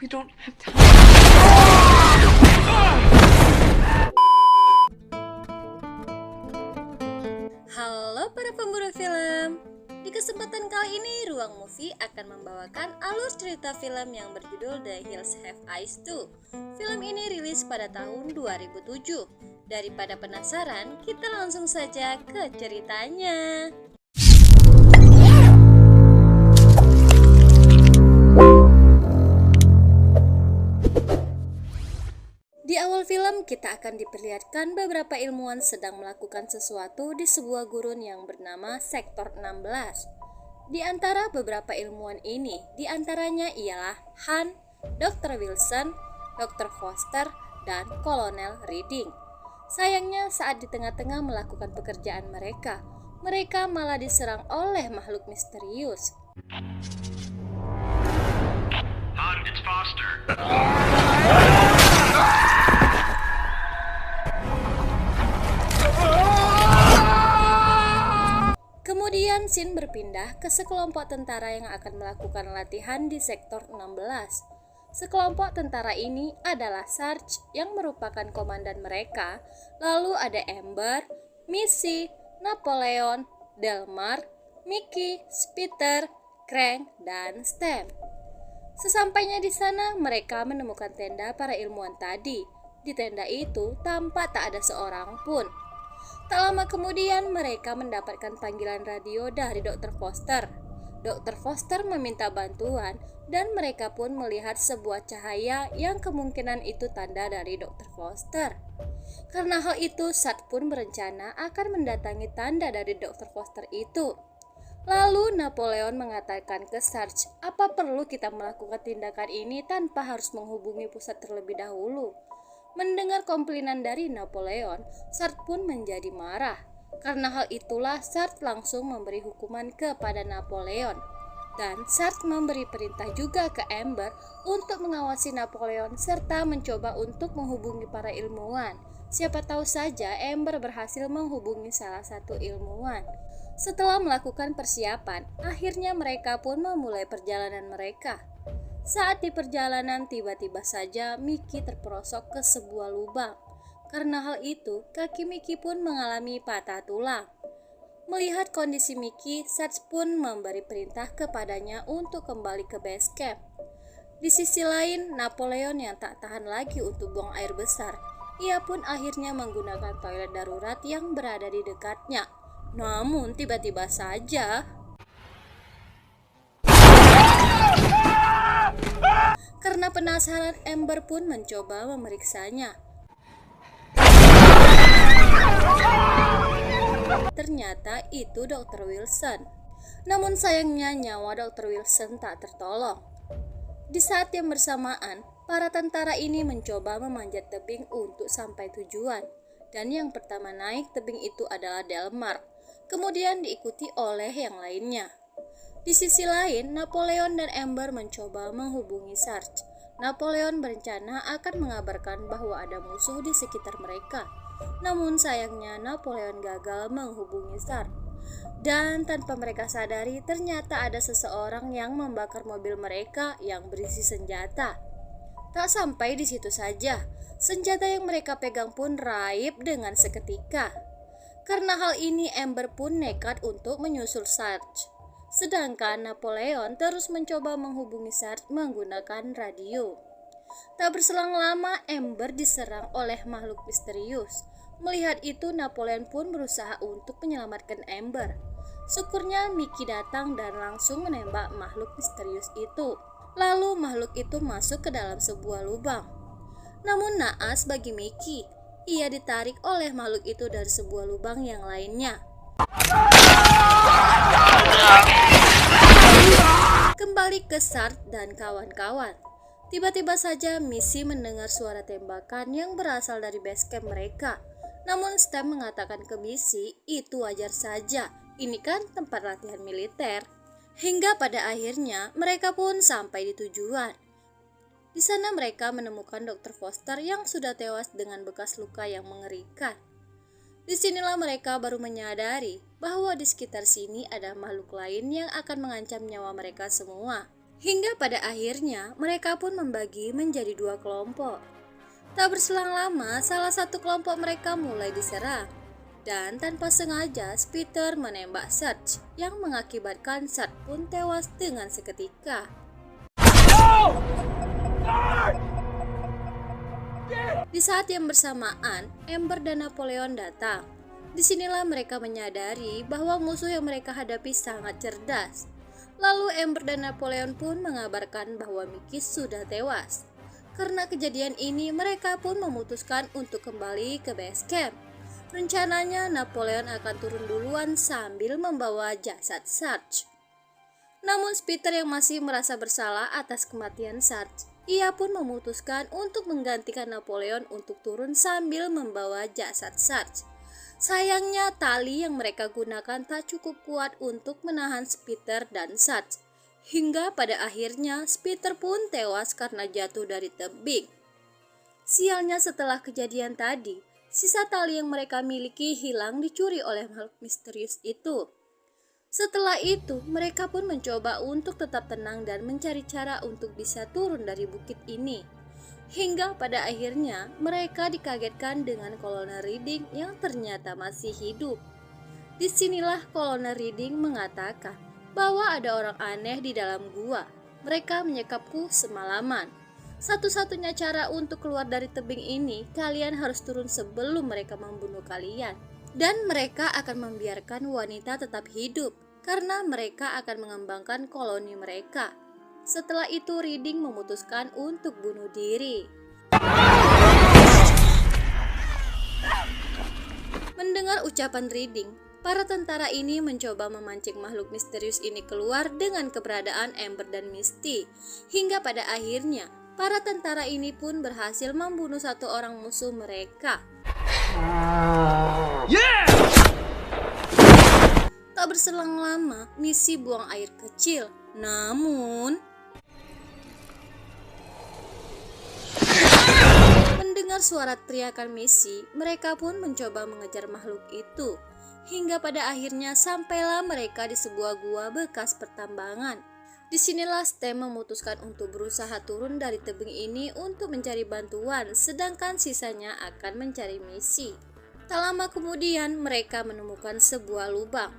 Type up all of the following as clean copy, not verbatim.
We don't have time. Halo para pemburu film. Di kesempatan kali ini Ruang Movie akan membawakan alur cerita film yang berjudul The Hills Have Eyes 2. Film ini rilis pada tahun 2007. Daripada penasaran, kita langsung saja ke ceritanya. Di awal film kita akan diperlihatkan beberapa ilmuwan sedang melakukan sesuatu di sebuah gurun yang bernama Sektor 16. Di antara beberapa ilmuwan ini, di antaranya ialah Han, Dr. Wilson, Dr. Foster, dan Kolonel Reading. Sayangnya saat di tengah-tengah melakukan pekerjaan mereka malah diserang oleh makhluk misterius. Han, it's Foster. Kemudian scene berpindah ke sekelompok tentara yang akan melakukan latihan di Sektor 16. Sekelompok tentara ini adalah Sarge yang merupakan komandan mereka, lalu ada Amber, Missy, Napoleon, Delmar, Mickey, Spiter, Crank, dan Stem. Sesampainya di sana, mereka menemukan tenda para ilmuwan tadi. Di tenda itu tampak tak ada seorang pun. Tak lama kemudian mereka mendapatkan panggilan radio dari Dr. Foster. Dr. Foster meminta bantuan dan mereka pun melihat sebuah cahaya yang kemungkinan itu tanda dari Dr. Foster. Karena hal itu, Sat pun berencana akan mendatangi tanda dari Dr. Foster itu. Lalu Napoleon mengatakan ke Sarge, apa perlu kita melakukan tindakan ini tanpa harus menghubungi pusat terlebih dahulu? Mendengar komplainan dari Napoleon, Sarge pun menjadi marah. Karena hal itulah Sarge langsung memberi hukuman kepada Napoleon. Dan Sarge memberi perintah juga ke Amber untuk mengawasi Napoleon serta mencoba untuk menghubungi para ilmuwan. Siapa tahu saja Amber berhasil menghubungi salah satu ilmuwan. Setelah melakukan persiapan, akhirnya mereka pun memulai perjalanan mereka. Saat di perjalanan, tiba-tiba saja Mickey terperosok ke sebuah lubang. Karena hal itu, kaki Mickey pun mengalami patah tulang. Melihat kondisi Mickey, Sarge pun memberi perintah kepadanya untuk kembali ke base camp. Di sisi lain, Napoleon yang tak tahan lagi untuk buang air besar, ia pun akhirnya menggunakan toilet darurat yang berada di dekatnya. Namun tiba-tiba saja karena penasaran, Amber pun mencoba memeriksanya. Ternyata itu Dr. Wilson. Namun sayangnya nyawa Dr. Wilson tak tertolong. Di saat yang bersamaan, para tentara ini mencoba memanjat tebing untuk sampai tujuan. Dan yang pertama naik tebing itu adalah Delmar. Kemudian diikuti oleh yang lainnya. Di sisi lain, Napoleon dan Amber mencoba menghubungi Sarge. Napoleon berencana akan mengabarkan bahwa ada musuh di sekitar mereka. Namun sayangnya Napoleon gagal menghubungi Sarge. Dan tanpa mereka sadari, ternyata ada seseorang yang membakar mobil mereka yang berisi senjata. Tak sampai di situ saja, senjata yang mereka pegang pun raib dengan seketika. Karena hal ini, Amber pun nekat untuk menyusul Sarge. Sedangkan Napoleon terus mencoba menghubungi Sarge menggunakan radio. Tak berselang lama, Amber diserang oleh makhluk misterius. Melihat itu, Napoleon pun berusaha untuk menyelamatkan Amber. Syukurnya Mickey datang dan langsung menembak makhluk misterius itu. Lalu makhluk itu masuk ke dalam sebuah lubang. Namun naas bagi Mickey, ia ditarik oleh makhluk itu dari sebuah lubang yang lainnya. Kembali ke Sarge dan kawan-kawan. Tiba-tiba saja Missy mendengar suara tembakan yang berasal dari base camp mereka. Namun Stem mengatakan ke Missy, itu wajar saja, ini kan tempat latihan militer. Hingga pada akhirnya mereka pun sampai di tujuan. Di sana mereka menemukan Dr. Foster yang sudah tewas dengan bekas luka yang mengerikan. Disinilah mereka baru menyadari bahwa di sekitar sini ada makhluk lain yang akan mengancam nyawa mereka semua. Hingga pada akhirnya mereka pun membagi menjadi dua kelompok. Tak berselang lama, salah satu kelompok mereka mulai diserang. Dan tanpa sengaja, Peter menembak Sarge yang mengakibatkan Sarge pun tewas dengan seketika. Di saat yang bersamaan, Amber dan Napoleon datang. Disinilah mereka menyadari bahwa musuh yang mereka hadapi sangat cerdas. Lalu Amber dan Napoleon pun mengabarkan bahwa Mickey sudah tewas. Karena kejadian ini, mereka pun memutuskan untuk kembali ke base camp. Rencananya Napoleon akan turun duluan sambil membawa jasad Sarge. Namun Peter yang masih merasa bersalah atas kematian Sarge, ia pun memutuskan untuk menggantikan Napoleon untuk turun sambil membawa jasad Sarge. Sayangnya tali yang mereka gunakan tak cukup kuat untuk menahan Peter dan Sarge. Hingga pada akhirnya Peter pun tewas karena jatuh dari tebing. Sialnya setelah kejadian tadi, sisa tali yang mereka miliki hilang dicuri oleh makhluk misterius itu. Setelah itu, mereka pun mencoba untuk tetap tenang dan mencari cara untuk bisa turun dari bukit ini. Hingga pada akhirnya, mereka dikagetkan dengan Kolonel Reading yang ternyata masih hidup. Disinilah Kolonel Reading mengatakan bahwa ada orang aneh di dalam gua. Mereka menyekapku semalaman. Satu-satunya cara untuk keluar dari tebing ini, kalian harus turun sebelum mereka membunuh kalian. Dan mereka akan membiarkan wanita tetap hidup, karena mereka akan mengembangkan koloni mereka. Setelah itu Reading memutuskan untuk bunuh diri. Mendengar ucapan Reading, para tentara ini mencoba memancing makhluk misterius ini keluar dengan keberadaan Amber dan Misty. Hingga pada akhirnya, para tentara ini pun berhasil membunuh satu orang musuh mereka. Tak berselang lama, Missy buang air kecil. Namun, mendengar suara teriakan Missy, mereka pun mencoba mengejar makhluk itu. Hingga pada akhirnya sampailah mereka di sebuah gua bekas pertambangan. Disinilah Stem memutuskan untuk berusaha turun dari tebing ini untuk mencari bantuan, sedangkan sisanya akan mencari Missy. Tak lama kemudian mereka menemukan sebuah lubang.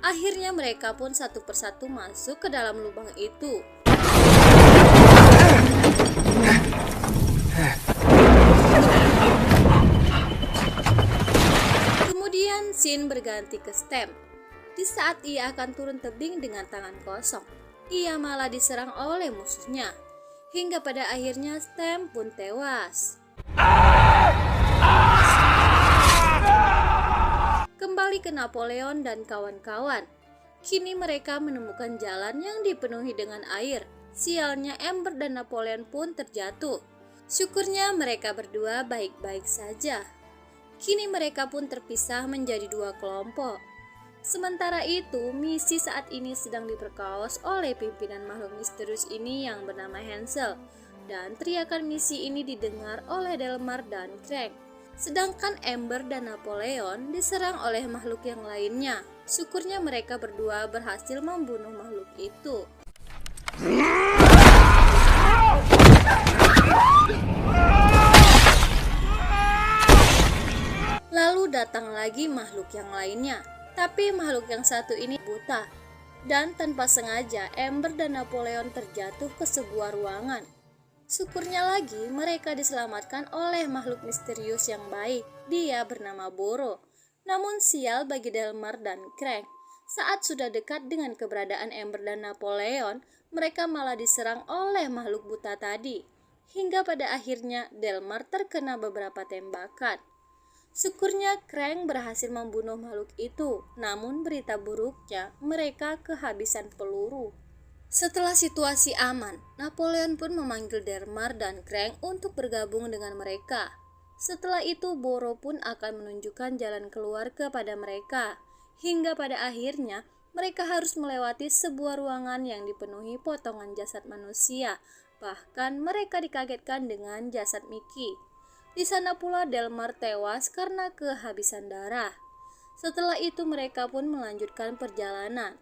Akhirnya mereka pun satu persatu masuk ke dalam lubang itu. Kemudian scene berganti ke Stem. Di saat ia akan turun tebing dengan tangan kosong, ia malah diserang oleh musuhnya. Hingga pada akhirnya Stem pun tewas. Kembali ke Napoleon dan kawan-kawan. Kini mereka menemukan jalan yang dipenuhi dengan air. Sialnya Amber dan Napoleon pun terjatuh. Syukurnya mereka berdua baik-baik saja. Kini mereka pun terpisah menjadi dua kelompok. Sementara itu, Missy saat ini sedang diperkaos oleh pimpinan makhluk misterius ini yang bernama Hansel. Dan teriakan Missy ini didengar oleh Delmar dan Crank. Sedangkan Amber dan Napoleon diserang oleh makhluk yang lainnya. Syukurnya mereka berdua berhasil membunuh makhluk itu. Lalu datang lagi makhluk yang lainnya. Tapi makhluk yang satu ini buta. Dan tanpa sengaja Amber dan Napoleon terjatuh ke sebuah ruangan. Syukurnya lagi mereka diselamatkan oleh makhluk misterius yang baik. Dia bernama Boro. Namun sial bagi Delmar dan Crank. Saat sudah dekat dengan keberadaan Amber dan Napoleon, mereka malah diserang oleh makhluk buta tadi. Hingga pada akhirnya Delmar terkena beberapa tembakan. Syukurnya Crank berhasil membunuh makhluk itu. Namun berita buruknya mereka kehabisan peluru. Setelah situasi aman, Napoleon pun memanggil Delmar dan Crank untuk bergabung dengan mereka. Setelah itu Boro pun akan menunjukkan jalan keluar kepada mereka. Hingga pada akhirnya mereka harus melewati sebuah ruangan yang dipenuhi potongan jasad manusia. Bahkan mereka dikagetkan dengan jasad Mickey. Di sana pula Delmar tewas karena kehabisan darah. Setelah itu mereka pun melanjutkan perjalanan.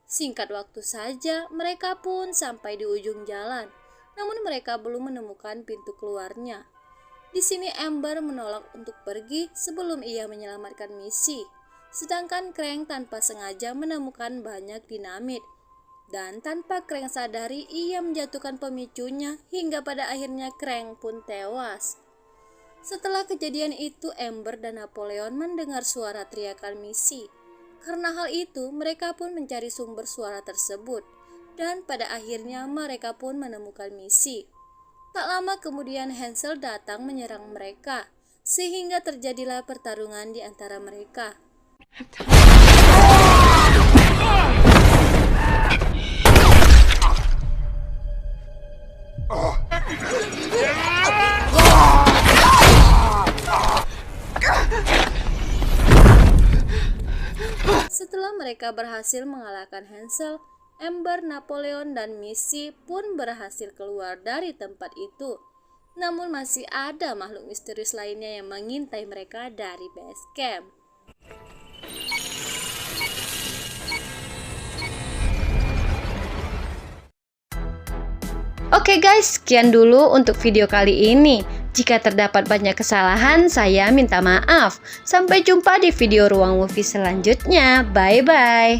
Singkat waktu saja, mereka pun sampai di ujung jalan, namun mereka belum menemukan pintu keluarnya. Di sini Amber menolak untuk pergi sebelum ia menyelamatkan Missy, sedangkan Krang tanpa sengaja menemukan banyak dinamit. Dan tanpa Krang sadari, ia menjatuhkan pemicunya hingga pada akhirnya Krang pun tewas. Setelah kejadian itu, Amber dan Napoleon mendengar suara teriakan Missy. Karena hal itu, mereka pun mencari sumber suara tersebut, dan pada akhirnya mereka pun menemukan Missy. Tak lama kemudian Hansel datang menyerang mereka, sehingga terjadilah pertarungan di antara mereka. Setelah mereka berhasil mengalahkan Hansel, Amber, Napoleon, dan Missy pun berhasil keluar dari tempat itu. Namun masih ada makhluk misterius lainnya yang mengintai mereka dari base camp. Oke guys, sekian dulu untuk video kali ini. Jika terdapat banyak kesalahan, saya minta maaf. Sampai jumpa di video Ruang Movie selanjutnya. Bye-bye.